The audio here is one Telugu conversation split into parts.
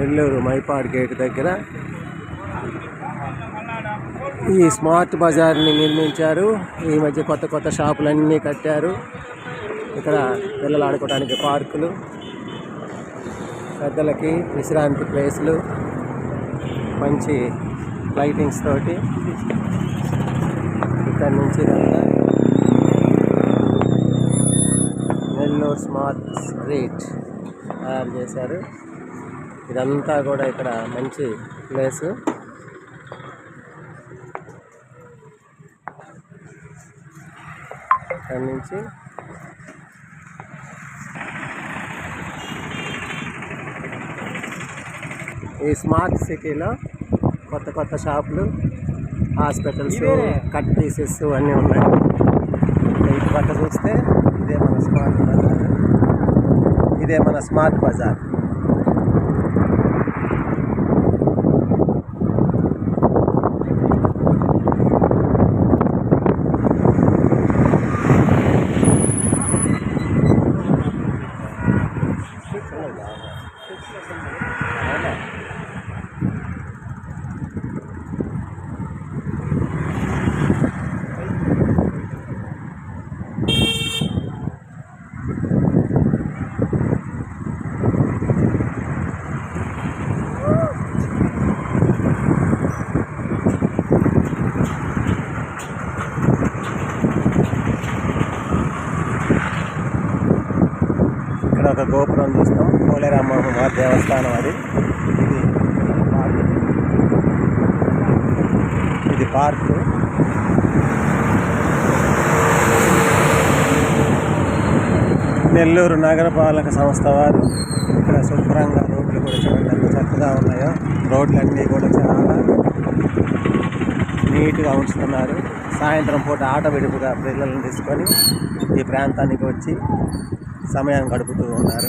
నెల్లూరు మైపాడ్ గేట్ దగ్గర ఈ స్మార్ట్ బజార్ని నిర్మించారు. ఈ మధ్య కొత్త కొత్త షాపులన్నీ కట్టారు. ఇక్కడ పిల్లలు ఆడుకోవడానికి పార్కులు, పెద్దలకి విశ్రాంతి ప్లేస్లు, మంచి లైటింగ్స్ తోటి ఇక్కడ నుంచి నెల్లూరు స్మార్ట్ స్ట్రీట్ తయారు చేశారు. ఇదంతా కూడా ఇక్కడ మంచి ప్లేసు. ఇక్కడ నుంచి ఈ స్మార్ట్ సిటీలో కొత్త కొత్త షాపులు, హాస్పిటల్స్, కట్ పీసెస్ అన్నీ ఉన్నాయి. ఇటు పక్క చూస్తే ఇదే మన స్మార్ట్ బజార్. ఇదే మన స్మార్ట్ బజార్. ఒక గోపురం చూస్తాం, పోలేరమ్మ దేవస్థానం. అది ఇది పార్కు. నెల్లూరు నగరపాలక సంస్థ వారు ఇక్కడ శుభ్రంగా రోడ్లు కూడా చూడండి ఎంత చక్కగా ఉన్నాయో. రోడ్లన్నీ కూడా చాలా నీట్గా ఉంచుతున్నారు. సాయంత్రం పూట ఆట విడుపుగా పిల్లలను తీసుకొని ఈ ప్రాంతానికి వచ్చి సమయం గడుపుతూ ఉన్నారు.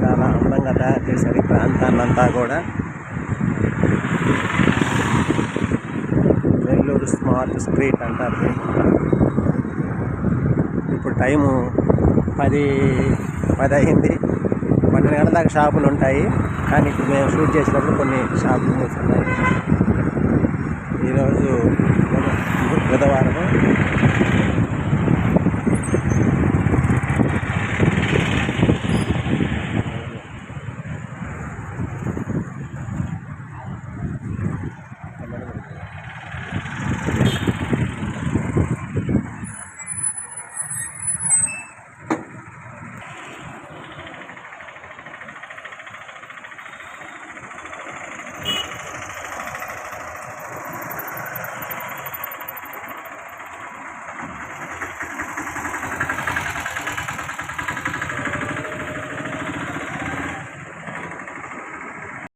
చాలా అందంగా తయారు చేశారు ఈ ప్రాంతాన్ని అంతా కూడా. నెల్లూరు స్మార్ట్ స్ట్రీట్ అంటారు. ఇప్పుడు టైము 10 అయింది. 12 గంటల దాకా షాపులు ఉంటాయి, కానీ ఇప్పుడు మేము షూట్ చేసినప్పుడు కొన్ని షాపులు మూసున్నాయి. ఈరోజు బుధవారం.